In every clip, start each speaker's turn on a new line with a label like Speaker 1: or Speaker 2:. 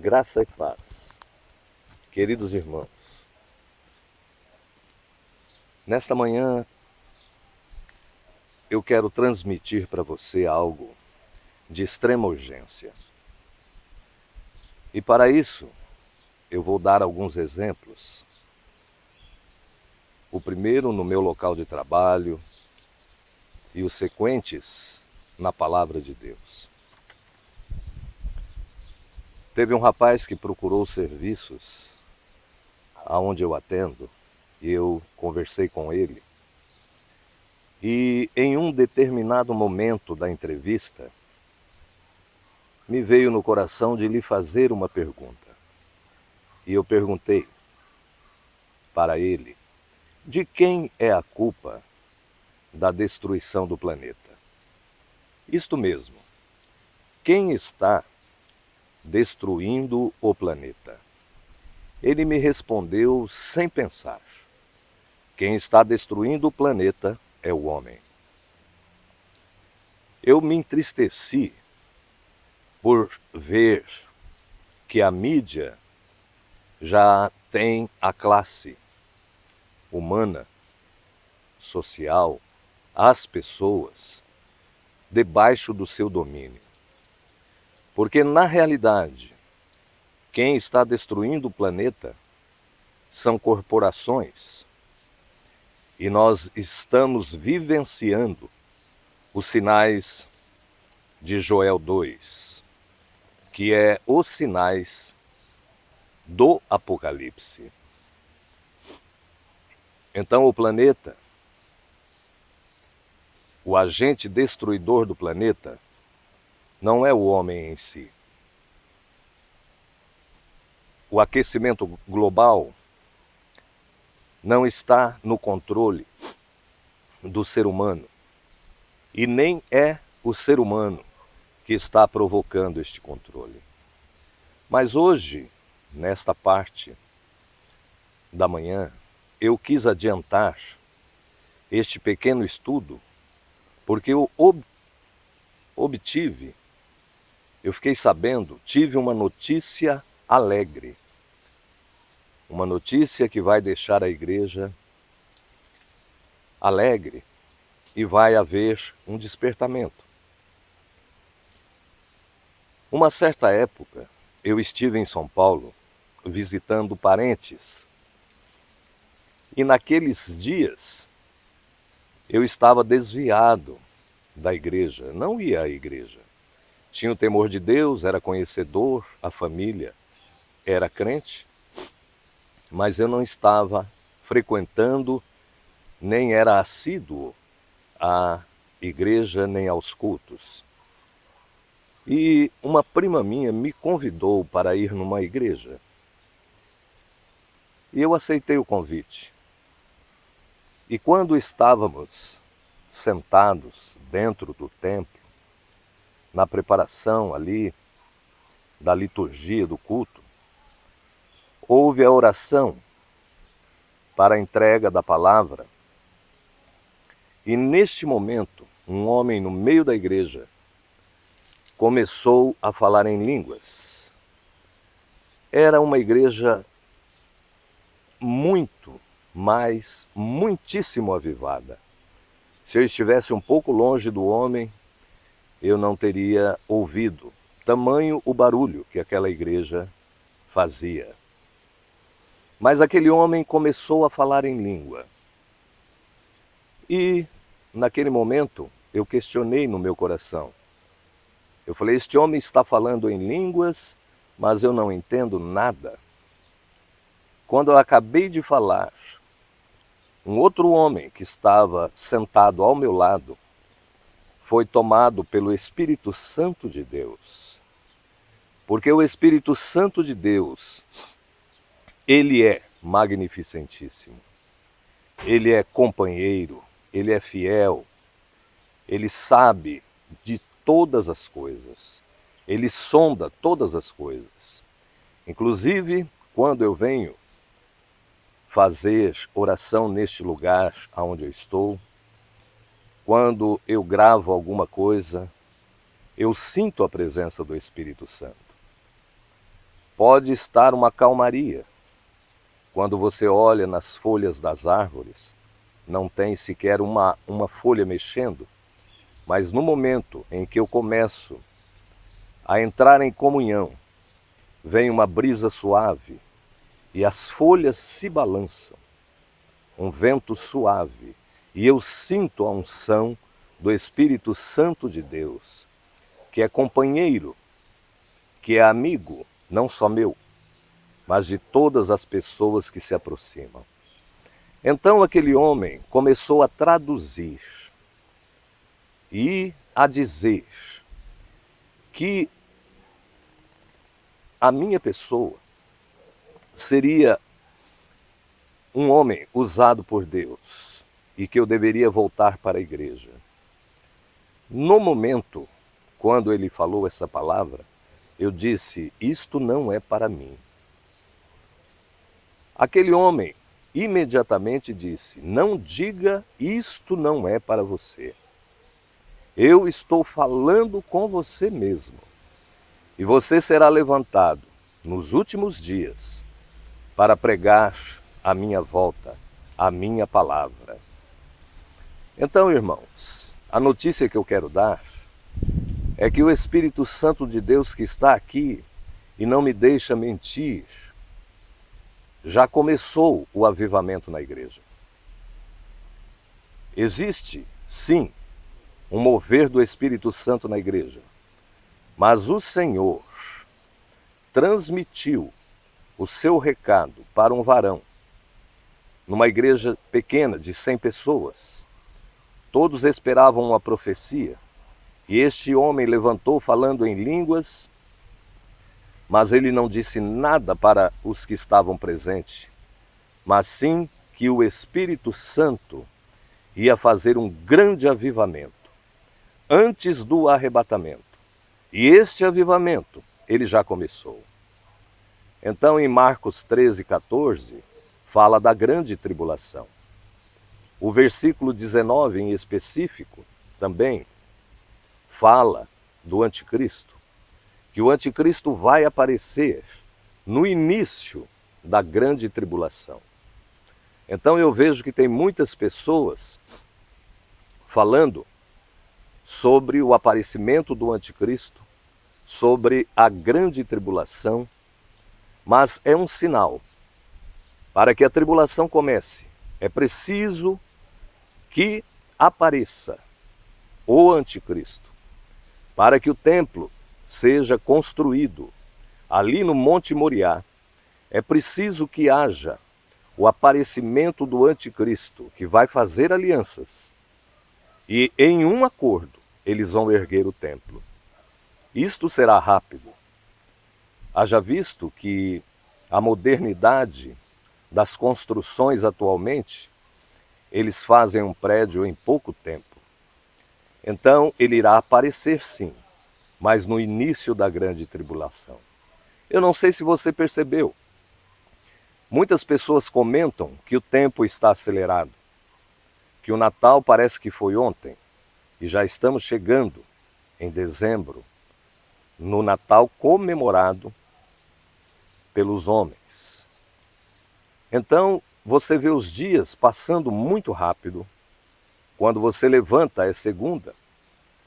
Speaker 1: Graça e paz. Queridos irmãos, nesta manhã eu quero transmitir para você algo de extrema urgência. E para isso, eu vou dar alguns exemplos. O primeiro no meu local de trabalho e os sequentes na palavra de Deus. Teve um rapaz que procurou serviços aonde eu atendo e eu conversei com ele. E em um determinado momento da entrevista, me veio no coração de lhe fazer uma pergunta. E eu perguntei para ele, de quem é a culpa da destruição do planeta? Isto mesmo, quem está destruindo o planeta? Ele me respondeu sem pensar. Quem está destruindo o planeta é o homem. Eu me entristeci por ver que a mídia já tem a classe humana, social, as pessoas debaixo do seu domínio. Porque, na realidade, quem está destruindo o planeta são corporações. E nós estamos vivenciando os sinais de Joel 2, que é os sinais do Apocalipse. Então o planeta, o agente destruidor do planeta, não é o homem em si. O aquecimento global não está no controle do ser humano. E nem é o ser humano que está provocando este controle. Mas hoje, nesta parte da manhã, eu quis adiantar este pequeno estudo, porque eu fiquei sabendo, tive uma notícia alegre. Uma notícia que vai deixar a igreja alegre e vai haver um despertamento. Uma certa época, eu estive em São Paulo visitando parentes. E naqueles dias, eu estava desviado da igreja, não ia à igreja. Tinha o temor de Deus, era conhecedor, a família era crente, mas eu não estava frequentando, nem era assíduo à igreja, nem aos cultos. E uma prima minha me convidou para ir numa igreja. E eu aceitei o convite. E quando estávamos sentados dentro do templo, na preparação ali da liturgia do culto, houve a oração para a entrega da palavra. E neste momento, um homem no meio da igreja começou a falar em línguas. Era uma igreja muitíssimo avivada. Se eu estivesse um pouco longe do homem, eu não teria ouvido tamanho o barulho que aquela igreja fazia. Mas aquele homem começou a falar em língua. E, naquele momento, eu questionei no meu coração. Eu falei, este homem está falando em línguas, mas eu não entendo nada. Quando eu acabei de falar, um outro homem que estava sentado ao meu lado foi tomado pelo Espírito Santo de Deus. Porque o Espírito Santo de Deus, ele é magnificentíssimo. Ele é companheiro, ele é fiel, ele sabe de todas as coisas, ele sonda todas as coisas. Inclusive, quando eu venho fazer oração neste lugar onde eu estou, quando eu gravo alguma coisa, eu sinto a presença do Espírito Santo. Pode estar uma calmaria. Quando você olha nas folhas das árvores, não tem sequer uma folha mexendo, mas no momento em que eu começo a entrar em comunhão, vem uma brisa suave e as folhas se balançam, um vento suave, e eu sinto a unção do Espírito Santo de Deus, que é companheiro, que é amigo, não só meu, mas de todas as pessoas que se aproximam. Então aquele homem começou a traduzir e a dizer que a minha pessoa seria um homem usado por Deus e que eu deveria voltar para a igreja. No momento, quando ele falou essa palavra, eu disse: isto não é para mim. Aquele homem imediatamente disse: não diga, isto não é para você. Eu estou falando com você mesmo. E você será levantado nos últimos dias para pregar a minha volta, a minha palavra. Então, irmãos, a notícia que eu quero dar é que o Espírito Santo de Deus que está aqui e não me deixa mentir, já começou o avivamento na igreja. Existe, sim, um mover do Espírito Santo na igreja, mas o Senhor transmitiu o seu recado para um varão, numa igreja pequena de 100 pessoas. Todos esperavam uma profecia, e este homem levantou falando em línguas, mas ele não disse nada para os que estavam presentes, mas sim que o Espírito Santo ia fazer um grande avivamento antes do arrebatamento. E este avivamento, ele já começou. Então, em Marcos 13:14, fala da grande tribulação. O versículo 19, em específico, também fala do anticristo, que o anticristo vai aparecer no início da grande tribulação. Então eu vejo que tem muitas pessoas falando sobre o aparecimento do anticristo, sobre a grande tribulação, mas é um sinal. Para que a tribulação comece, é preciso que apareça o anticristo, para que o templo seja construído ali no Monte Moriá. É preciso que haja o aparecimento do anticristo, que vai fazer alianças, e em um acordo eles vão erguer o templo. Isto será rápido. Haja visto que a modernidade das construções atualmente, eles fazem um prédio em pouco tempo. Então ele irá aparecer sim, mas no início da grande tribulação. Eu não sei se você percebeu, muitas pessoas comentam que o tempo está acelerado, que o Natal parece que foi ontem, e já estamos chegando em dezembro, no Natal comemorado pelos homens. Então, você vê os dias passando muito rápido. Quando você levanta, é segunda.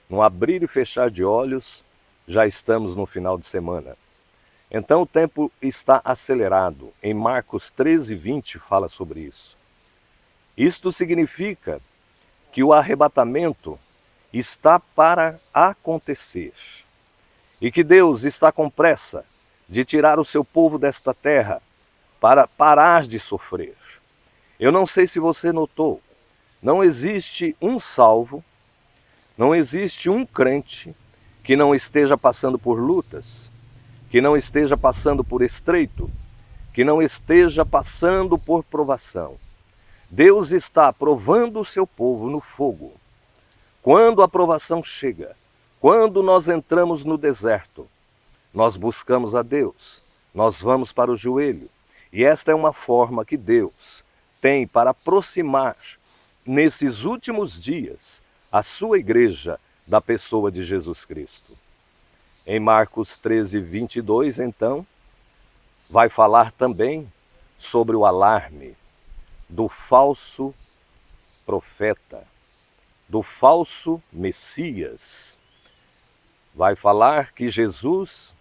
Speaker 1: No abrir e fechar de olhos, já estamos no final de semana. Então o tempo está acelerado. Em Marcos 13:20 fala sobre isso. Isto significa que o arrebatamento está para acontecer e que Deus está com pressa de tirar o seu povo desta terra para parar de sofrer. Eu não sei se você notou, não existe um salvo, não existe um crente que não esteja passando por lutas, que não esteja passando por estreito, que não esteja passando por provação. Deus está provando o seu povo no fogo. Quando a provação chega, quando nós entramos no deserto, nós buscamos a Deus, nós vamos para o joelho. E esta é uma forma que Deus tem para aproximar, nesses últimos dias, a sua igreja da pessoa de Jesus Cristo. Em Marcos 13:22, então, vai falar também sobre o alarme do falso profeta, do falso Messias. Vai falar que Jesus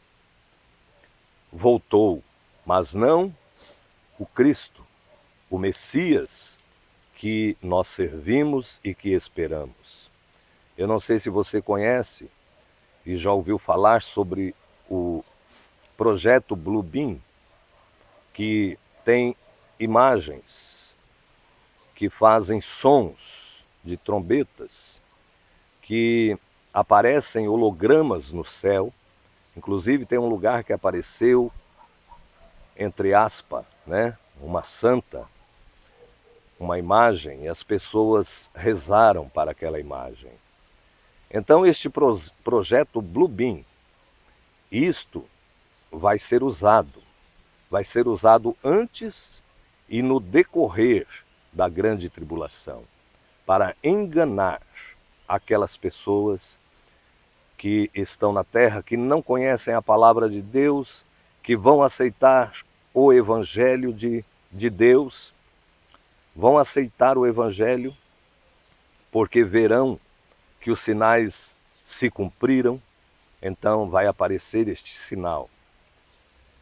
Speaker 1: voltou, mas não o Cristo, o Messias que nós servimos e que esperamos. Eu não sei se você conhece e já ouviu falar sobre o projeto Bluebeam, que tem imagens que fazem sons de trombetas, que aparecem hologramas no céu. Inclusive tem um lugar que apareceu, entre aspas, né, uma santa, uma imagem, e as pessoas rezaram para aquela imagem. Então este projeto Bluebeam, isto vai ser usado antes e no decorrer da grande tribulação, para enganar aquelas pessoas que estão na terra, que não conhecem a palavra de Deus, que vão aceitar o evangelho de Deus, vão aceitar o evangelho porque verão que os sinais se cumpriram, então vai aparecer este sinal.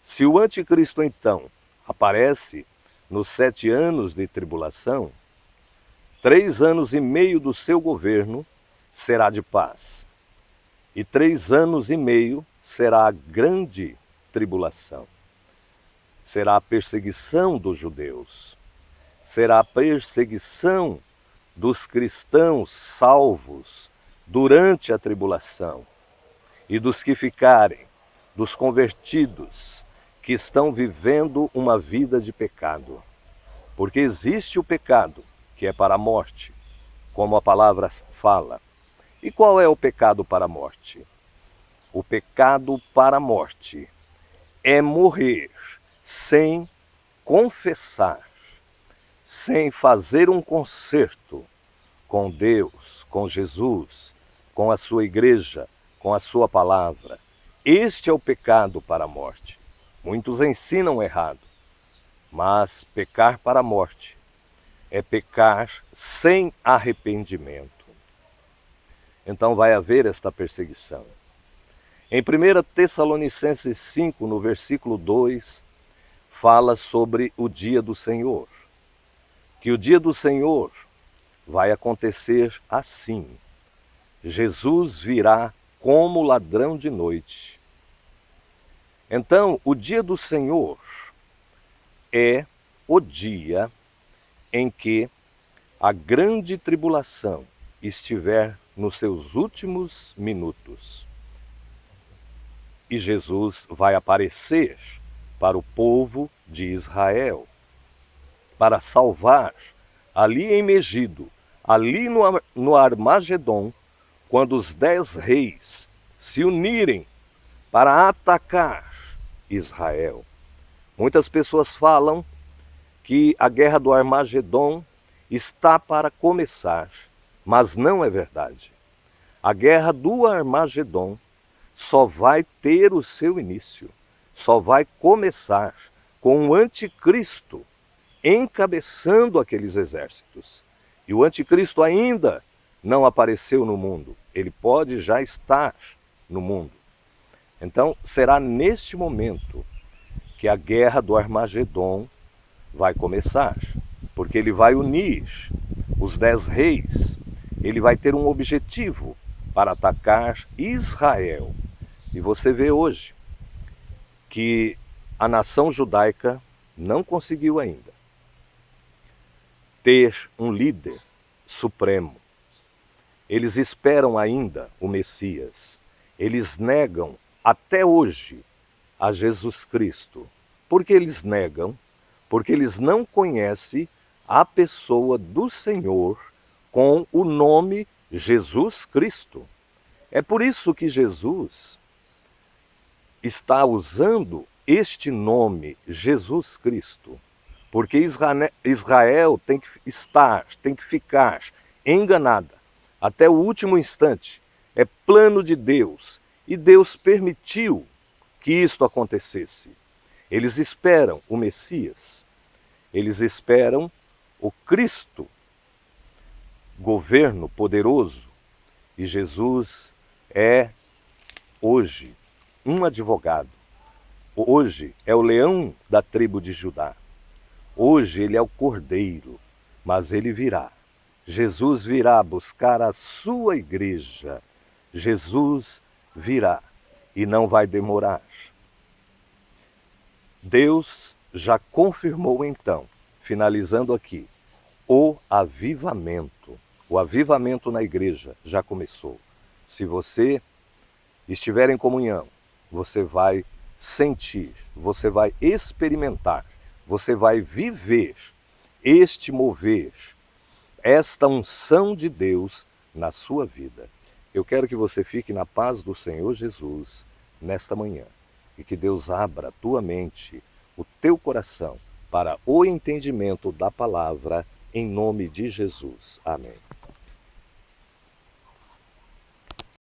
Speaker 1: Se o anticristo então aparece nos 7 anos de tribulação, 3 anos e meio do seu governo será de paz, e 3 anos e meio será a grande tribulação. Será a perseguição dos judeus, será a perseguição dos cristãos salvos durante a tribulação, e dos que ficarem, dos convertidos, que estão vivendo uma vida de pecado. Porque existe o pecado, que é para a morte, como a palavra fala. E qual é o pecado para a morte? O pecado para a morte é morrer sem confessar, sem fazer um concerto com Deus, com Jesus, com a sua igreja, com a sua palavra. Este é o pecado para a morte. Muitos ensinam errado, mas pecar para a morte é pecar sem arrependimento. Então vai haver esta perseguição. Em 1 Tessalonicenses 5, no versículo 2, fala sobre o dia do Senhor. Que o dia do Senhor vai acontecer assim. Jesus virá como ladrão de noite. Então, o dia do Senhor é o dia em que a grande tribulação estiver nos seus últimos minutos. E Jesus vai aparecer para o povo de Israel, para salvar ali em Megido, ali no Armagedon, quando os 10 reis se unirem para atacar Israel. Muitas pessoas falam que a guerra do Armagedon está para começar, mas não é verdade. A guerra do Armagedon só vai ter o seu início, só vai começar com o anticristo encabeçando aqueles exércitos. E o anticristo ainda não apareceu no mundo, ele pode já estar no mundo. Então será neste momento que a guerra do Armagedon vai começar, porque ele vai unir os 10 reis, ele vai ter um objetivo para atacar Israel. E você vê hoje que a nação judaica não conseguiu ainda ter um líder supremo. Eles esperam ainda o Messias. Eles negam até hoje a Jesus Cristo. Por que eles negam? Porque eles não conhecem a pessoa do Senhor com o nome Jesus Cristo. É por isso que Jesus está usando este nome, Jesus Cristo. Porque Israel tem que ficar enganada até o último instante. É plano de Deus. E Deus permitiu que isto acontecesse. Eles esperam o Messias, eles esperam o Cristo, governo poderoso. E Jesus é hoje um advogado. Hoje é o leão da tribo de Judá. Hoje ele é o cordeiro, mas ele virá. Jesus virá buscar a sua igreja. Jesus virá e não vai demorar. Deus já confirmou então, finalizando aqui, o avivamento. O avivamento na igreja já começou. Se você estiver em comunhão, você vai sentir, você vai experimentar, você vai viver este mover, esta unção de Deus na sua vida. Eu quero que você fique na paz do Senhor Jesus nesta manhã e que Deus abra a tua mente, o teu coração para o entendimento da palavra em nome de Jesus. Amém.